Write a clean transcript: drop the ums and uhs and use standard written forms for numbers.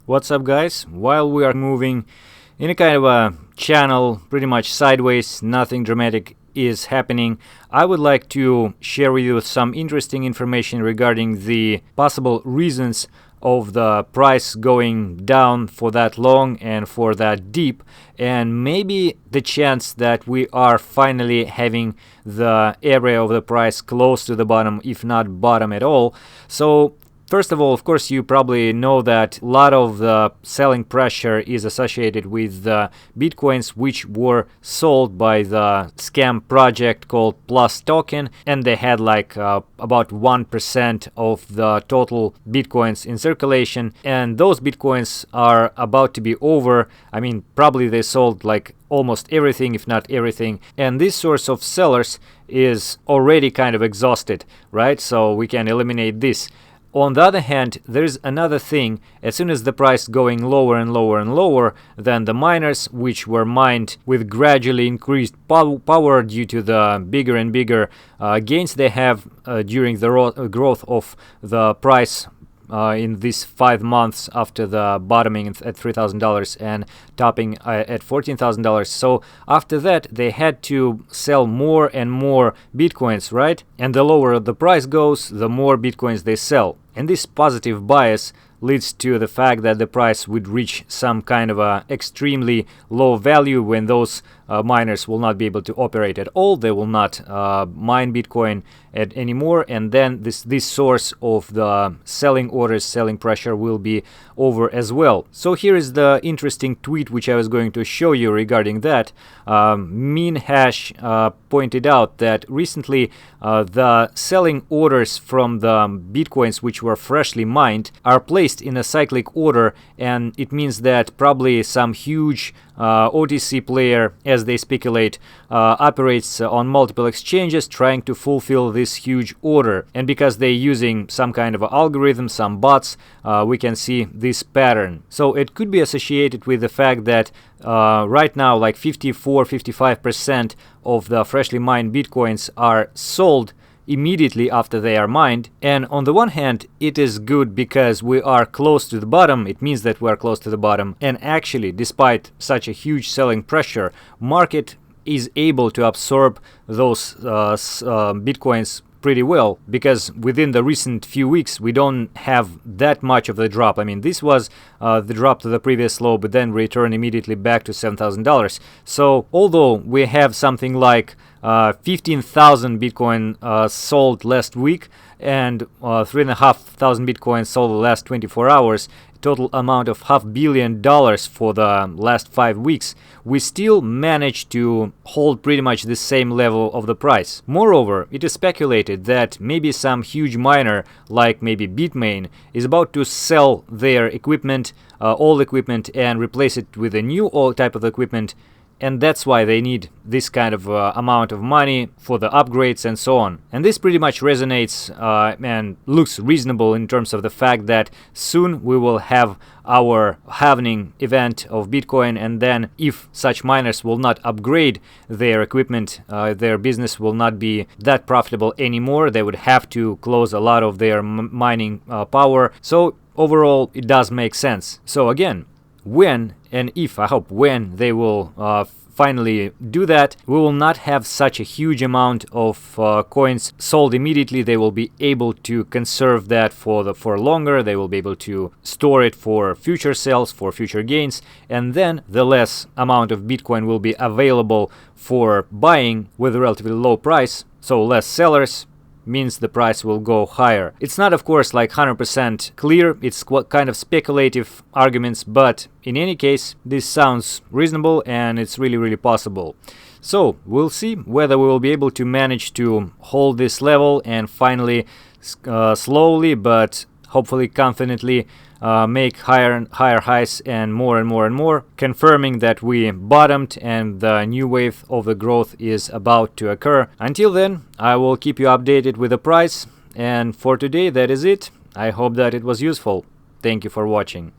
What's up, guys? While we are moving in a kind of a channel pretty much sideways, nothing dramatic is happening, I would like to share with you some interesting information regarding the possible reasons of the price going down for that long and for that deep, and maybe the chance that we are finally having the area of the price close to the bottom, if not bottom at all. So first of all, of course, you probably know that a lot of the selling pressure is associated with the bitcoins which were sold by the scam project called Plus Token, and they had like about 1% of the total bitcoins in circulation, and those bitcoins are about to be over. I mean, probably they sold like almost everything, if not everything, and this source of sellers is already kind of exhausted, right? So we can eliminate this. On the other hand, there's another thing. As soon as the price going lower and lower and lower, then the miners, which were mined with gradually increased power due to the bigger and bigger gains they have during the growth of the price in these 5 months after the bottoming at $3,000 and topping at $14,000. So after that, they had to sell more and more bitcoins, right? And the lower the price goes, the more bitcoins they sell. And this positive bias leads to the fact that the price would reach some kind of a extremely low value when those miners will not be able to operate at all. They will not mine Bitcoin anymore, and then this source of the selling orders, selling pressure will be over as well. So here is the interesting tweet which I was going to show you regarding that. Mean Hash pointed out that recently the selling orders from the bitcoins which were freshly mined are placed in a cyclic order, and it means that probably some huge OTC player, as they speculate, operates on multiple exchanges trying to fulfill this huge order. And because they're using some kind of algorithm, some bots, we can see this pattern. So it could be associated with the fact that right now like 54-55% of the freshly mined bitcoins are sold immediately after they are mined. And on the one hand, it is good because we are close to the bottom. It means that we are close to the bottom, and actually, despite such a huge selling pressure, market is able to absorb those bitcoins pretty well, because within the recent few weeks we don't have that much of the drop. I mean, this was the drop to the previous low, but then return immediately back to $7,000. So although we have something like 15,000 Bitcoin sold last week and 3,500 Bitcoin sold the last 24 hours, total amount of $500 million for the last 5 weeks, we still managed to hold pretty much the same level of the price. Moreover, it is speculated that maybe some huge miner, like maybe Bitmain, is about to sell their equipment, old equipment, and replace it with a new old type of equipment, and that's why they need this kind of amount of money for the upgrades and so on. And this pretty much resonates and looks reasonable in terms of the fact that soon we will have our halving event of Bitcoin, and then if such miners will not upgrade their equipment, their business will not be that profitable anymore. They would have to close a lot of their mining power. So overall, it does make sense. So again, when and if, I hope when they will finally do that, we will not have such a huge amount of coins sold immediately. They will be able to conserve that for longer. They will be able to store it for future sales, for future gains, and then the less amount of Bitcoin will be available for buying with a relatively low price, so less sellers, means the price will go higher. It's not, of course, like 100% clear. It's kind of speculative arguments, but in any case, this sounds reasonable and it's really possible. So we'll see whether we will be able to manage to hold this level and finally slowly but hopefully confidently make higher highs and more, confirming that we bottomed and the new wave of the growth is about to occur. Until then, I will keep you updated with the price, and for today that is it. I hope that it was useful. Thank you for watching.